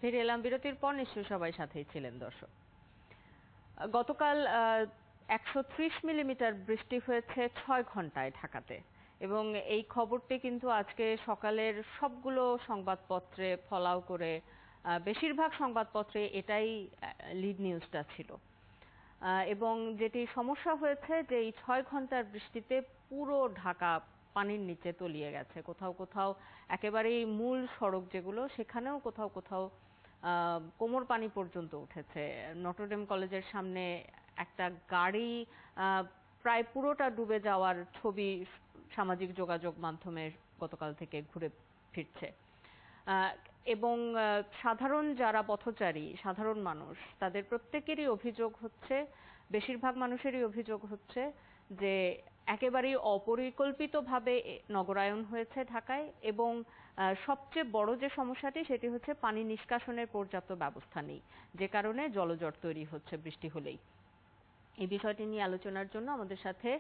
ফিরে এলাম বিরতির পর। নিশ্চয়ই সবাই সাথেই ছিলেন দর্শক। গতকাল 130 মিলিমিটার বৃষ্টি হয়েছে 6 ঘন্টায় ঢাকাতে, এবং এই খবরটি কিন্তু আজকে সকালের সবগুলো সংবাদপত্রে ফলাও করে বেশিরভাগ সংবাদপত্রে এটাই লিড নিউজটা ছিল। এবং যেটি সমস্যা হয়েছে যে এই 6 ঘন্টার বৃষ্টিতে পুরো ঢাকা পানির নিচে তলিয়ে গেছে। কোথাও কোথাও একেবারেই মূল সড়ক যেগুলো, সেখানেও কোথাও কোথাও কোমর পানি পর্যন্ত উঠেছে। নটরডেম কলেজের সামনে একটা গাড়ি প্রায় পুরোটা ডুবে যাওয়ার ছবি সামাজিক যোগাযোগ মাধ্যমে গতকাল থেকে ঘুরে ফিরছে। এবং সাধারণ যারা পথচারী, সাধারণ মানুষ, তাদের প্রত্যেকেরই অভিযোগ হচ্ছে, বেশিরভাগ মানুষেরই অভিযোগ হচ্ছে যে একেবারেই অপরিকল্পিতভাবে নগরায়ন হয়েছে ঢাকায়, এবং সবচেয়ে বড় যে সমস্যাটি সেটি হচ্ছে পানি নিষ্কাশনের পর্যাপ্ত ব্যবস্থা নেই, যে কারণে জলজট তৈরি হচ্ছে বৃষ্টি হলেই। এই বিষয়টি নিয়ে আলোচনার জন্য আমাদের সাথে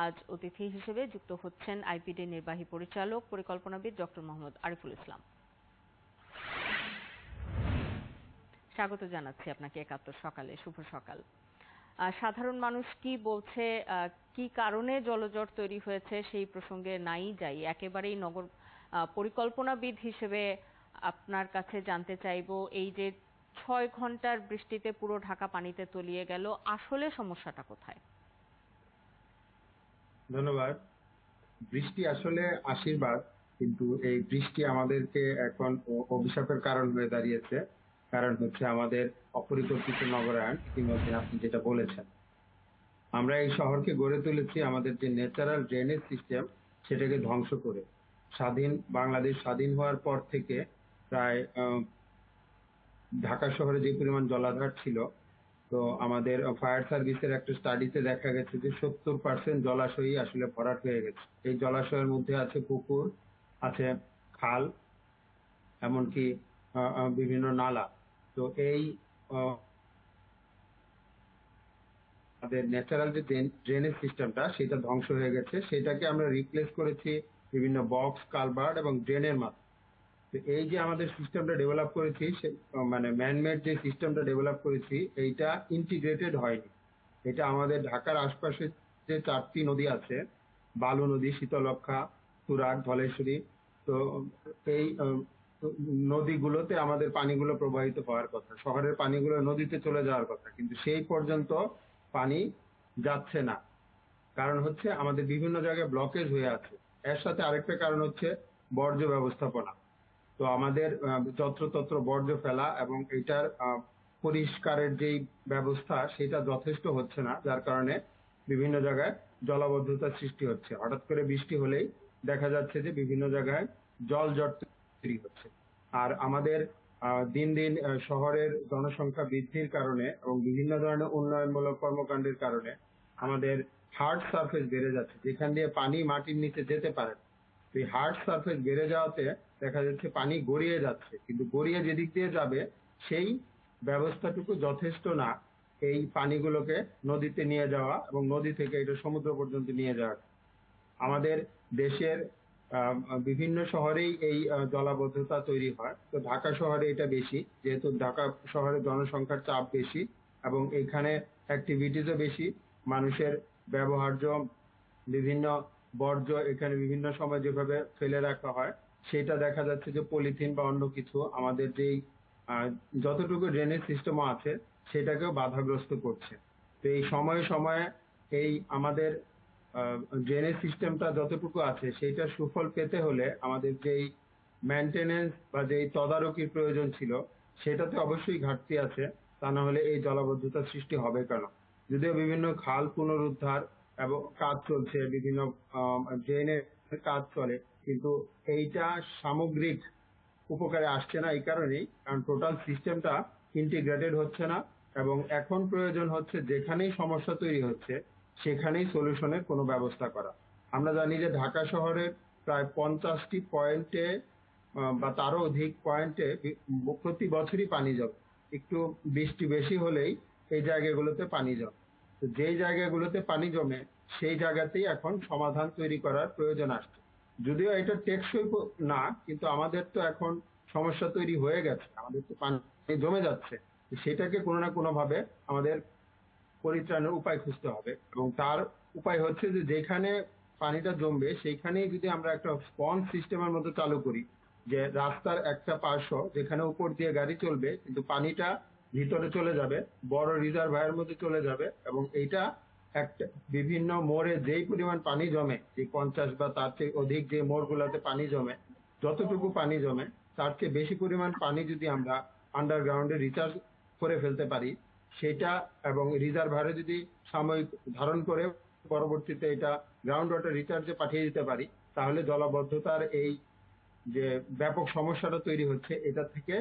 আজ অতিথি হিসেবে যুক্ত হচ্ছেন আইপিডি নির্বাহী পরিচালক পরিকল্পনাবিদ ডক্টর মোহাম্মদ আরিফুল ইসলাম। স্বাগত জানাচ্ছি আপনাকে একাত্তর সকালে। শুভ সকাল। সাধারণ মানুষ কি বলছে, কি কারণে জলজট তৈরি হয়েছে সেই প্রসঙ্গে নাই যাই, একেবারেই নগর পরিকল্পনাবিদ হিসেবে আপনার কাছে জানতে চাইবো, এই যে 6 ঘন্টার বৃষ্টিতে পুরো ঢাকা পানিতে তলিয়ে গেল, আসলে সমস্যাটা কোথায়? ধন্যবাদ। বৃষ্টি আসলে আশীর্বাদ, কিন্তু এই বৃষ্টি আমাদেরকে এখন অভিশাপের কারণ হয়ে দাঁড়িয়েছে। কারণ হচ্ছে আমাদের অপরিকল্পিত নগরায়ন। ইতিমধ্যে আপনি যেটা বলেছেন, আমরা এই শহরকে গড়ে তুলেছি আমাদের যে ন্যাচারাল ড্রেনেজ সিস্টেম সেটাকে ধ্বংস করে। বাংলাদেশ স্বাধীন হওয়ার পর থেকে প্রায় ঢাকা শহরে যে পরিমাণ জলাধার ছিল, তো আমাদের ফায়ার সার্ভিসের একটা স্টাডিতে দেখা গেছে যে 70% জলাশয়ই আসলে ভরাট হয়ে গেছে। এই জলাশয়ের মধ্যে আছে পুকুর, আছে খাল, এমনকি বিভিন্ন নালা। তো এই আমাদের ন্যাচারাল যে ড্রেনেজ সিস্টেমটা সেটা ধ্বংস হয়ে গেছে। সেটাকে আমরা রিপ্লেস করেছি বিভিন্ন বক্স, কালভার্ট এবং ড্রেনের মাধ্যমে। তো এই যে আমাদের সিস্টেমটা ডেভেলপ করেছি, মানে ম্যানমেড যে সিস্টেমটা ডেভেলপ করেছি, এইটা ইন্টিগ্রেটেড হয়নি। এটা আমাদের ঢাকার আশপাশে যে 4টি নদী আছে, বালু নদী, শীতলক্ষ্যা, তুরাগ, ধলেশ্বরী, তো এই নদীগুলোতে আমাদের পানিগুলো প্রবাহিত হওয়ার কথা, শহরের পানিগুলো নদীতে চলে যাওয়ার কথা, কিন্তু সেই পর্যন্ত পানি যাচ্ছে না। কারণ হচ্ছে আমাদের বিভিন্ন জায়গায় ব্লকেজ হয়ে আছে। এর সাথে আরেকটা কারণ হচ্ছে বর্জ্য ব্যবস্থাপনা। তো আমাদের যত্রতত্র বর্জ্য ফেলা এবং এটার পরিষ্কারের যেই ব্যবস্থা সেটা যথেষ্ট হচ্ছে না, যার কারণে বিভিন্ন জায়গায় জলাবদ্ধতার সৃষ্টি হচ্ছে। হঠাৎ করে বৃষ্টি হলেই দেখা যাচ্ছে যে বিভিন্ন জায়গায় জলজট তৈরি হচ্ছে। আর আমাদের দিন দিন শহরের জনসংখ্যা বৃদ্ধির কারণে এবং বিভিন্ন ধরনের উন্নয়নমূলক কর্মকাণ্ডের কারণে আমাদের হার্ড সারফেস বেড়ে যাচ্ছে, যেখান দিয়ে পানি মাটির নিচে যেতে পারে। এই হার্ড সারফেস বেড়ে যাওয়াতে দেখা যাচ্ছে পানি গড়িয়ে যাচ্ছে, কিন্তু গড়িয়ে যেদিক দিয়ে যাবে সেই ব্যবস্থাটুকু যথেষ্ট না এই পানিগুলোকে নদীতে নিয়ে যাওয়া এবং নদী থেকে এটা সমুদ্র পর্যন্ত নিয়ে যাওয়া। আমাদের দেশের বিভিন্ন শহরেই এই জলাবদ্ধতা তৈরি হয়। তো ঢাকা শহরে এটা বেশি, যেহেতু ঢাকা শহরে জনসংখ্যার চাপ বেশি এবং এখানে অ্যাক্টিভিটিসও বেশি। মানুষের ব্যবহার্য বিভিন্ন বর্জ্য এখানে বিভিন্ন সময় যেভাবে ফেলে রাখা হয়, সেটা দেখা যাচ্ছে যে পলিথিন বা অন্য কিছু আমাদের যেই যতটুকু ড্রেনেজ সিস্টেম আছে সেটাকেও বাধাগ্রস্ত করছে। তো এই সময়ে সময়ে এই আমাদের ড্রেনেজ সিস্টেমটা যতটুকু আছে সেইটা সুফল পেতে হলে আমাদের যেই মেনটেনেন্স বা যেই তদারকির প্রয়োজন ছিল সেটাতে অবশ্যই ঘাটতি আছে। তা না হলে এই জলাবদ্ধতার সৃষ্টি হবে কেন? যদিও বিভিন্ন খাল পুনরুদ্ধার এবং কাজ চলছে, বিভিন্ন ড্রেনের কাজ চলে, কিন্তু এইটা সামগ্রিক উপকারে আসছে না এই কারণেই, কারণ টোটাল সিস্টেমটা ইন্টিগ্রেটেড হচ্ছে না। এবং এখন প্রয়োজন হচ্ছে যেখানেই সমস্যা তৈরি হচ্ছে সেখানেই সলিউশনের কোনো ব্যবস্থা করা। আমরা জানি যে ঢাকা শহরের প্রায় 50টি পয়েন্টে বা তারও অধিক পয়েন্টে প্রতি বছরই পানি জমে। একটু বৃষ্টি বেশি হলেই এই জায়গাগুলোতে পানি জমে। তো যেই জায়গাগুলোতে পানি জমে সেই জায়গাতেই এখন সমাধান তৈরি করার প্রয়োজন আসছে। যদিও এটা টেকসই না, কিন্তু আমাদের তো এখন সমস্যা তৈরি হয়ে গেছে, আমাদের তো পানি জমে যাচ্ছে, তো সেটাকে কোনো না কোনো ভাবে আমাদের পরিত্রাণের উপায় খুঁজতে হবে। এবং তার উপায় হচ্ছে যে যেখানে পানিটা জমবে সেইখানেই যদি আমরা একটা স্পঞ্জ সিস্টেমের মতো চালু করি, যে রাস্তার একটা পার্শ্ব যেখানে উপর দিয়ে গাড়ি চলবে কিন্তু পানিটা ভিতরে চলে যাবে, বড় রিজার্ভায়ের মধ্যে চলে যাবে, এবং এইটা একটা বিভিন্ন মোড়ে যেই পরিমাণ পানি জমে, যে 50 বা তার চেয়ে অধিক যে মোড়গুলোতে পানি জমে, যতটুকু পানি জমে তার চেয়ে বেশি পরিমাণ পানি যদি আমরা আন্ডারগ্রাউন্ডে রিচার্জ করে ফেলতে পারি সেটা, এবং রিজার্ভারে যদি সাময়িক ধারণ করে পরবর্তীতে এটা গ্রাউন্ড ওয়াটার রিচার্জে পাঠিয়ে দিতে পারি, তাহলে জলাবদ্ধতার এই যে ব্যাপক সমস্যাটা তৈরি হচ্ছে এটা থেকে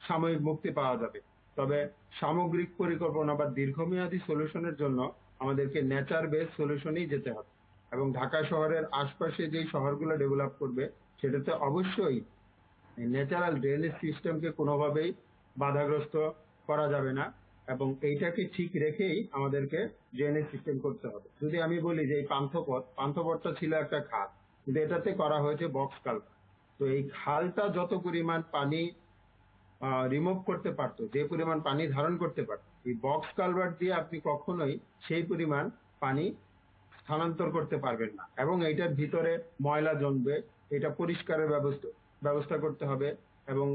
সাময়িক মুক্তি পাওয়া যাবে। তবে সামগ্রিক পরিকল্পনা বা দীর্ঘমেয়াদী সলিউশনের জন্য আমাদেরকে নেচার বেস সলিউশনেই যেতে হবে। এবং ঢাকা শহরের আশপাশে যেই শহরগুলো ডেভেলপ করবে সেটাতে অবশ্যই ন্যাচারাল ড্রেনেজ সিস্টেমকে কোনোভাবেই বাধাগ্রস্ত করা যাবে না, এবং এইটাকে ঠিক রেখেই আমাদেরকে ড্রেনেজ সিস্টেম করতে হবে। যদি আমি বলি যে এই পান্থপথটা ছিল একটা খাল, কিন্তু এটাতে করা হয়েছে বক্স কালভার্ট। তো এই খালটা যত পরিমাণ পানি রিমুভ করতে পারতো, যে পরিমাণ পানি ধারণ করতে পারতো, এই বক্স কালভার্ট দিয়ে আপনি কখনোই সেই পরিমাণ পানি স্থানান্তর করতে পারবেন না। এবং এইটার ভিতরে ময়লা জমবে, এটা পরিষ্কারের ব্যবস্থা করতে হবে। এবং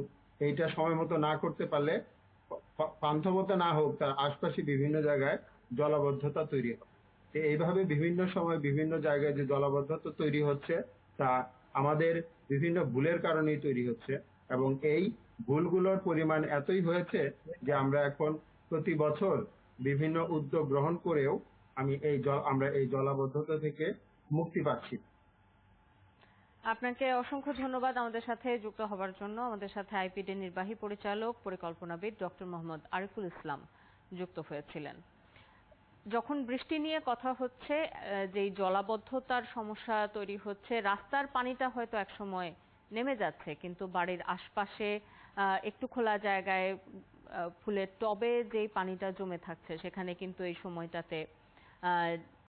এইটা সময় মতো না করতে পারলে পান্থপথ না হোক তার আশপাশে বিভিন্ন জায়গায় জলাবদ্ধতা তৈরি হবে। তো এইভাবে বিভিন্ন সময় বিভিন্ন জায়গায় যে জলাবদ্ধতা তৈরি হচ্ছে তা আমাদের বিভিন্ন ভুলের কারণেই তৈরি হচ্ছে। এবং এই ভুলগুলোর পরিমাণ এতই হয়েছে যে আমরা এখন প্রতি বছর বিভিন্ন উদ্যোগ গ্রহণ করেও আমরা এই জলাবদ্ধতা থেকে মুক্তি পাচ্ছি। আপনাকে অসংখ্য ধন্যবাদ আমাদের সাথে যুক্ত হবার জন্য। আমাদের সাথে আইপিডির নির্বাহী পরিচালক পরিকল্পনাবিদ ডক্টর মোহাম্মদ আরিফুল ইসলাম যুক্ত হয়েছিলেন। যখন বৃষ্টি নিয়ে কথা হচ্ছে, যেই জলাবদ্ধতার সমস্যা তৈরি হচ্ছে, রাস্তার পানিটা হয়তো একসময় নেমে যাচ্ছে, কিন্তু বাড়ির আশপাশে একটু খোলা জায়গায় ফুলের টবে যেই পানিটা জমে থাকছে সেখানে কিন্তু এই সময়টাতে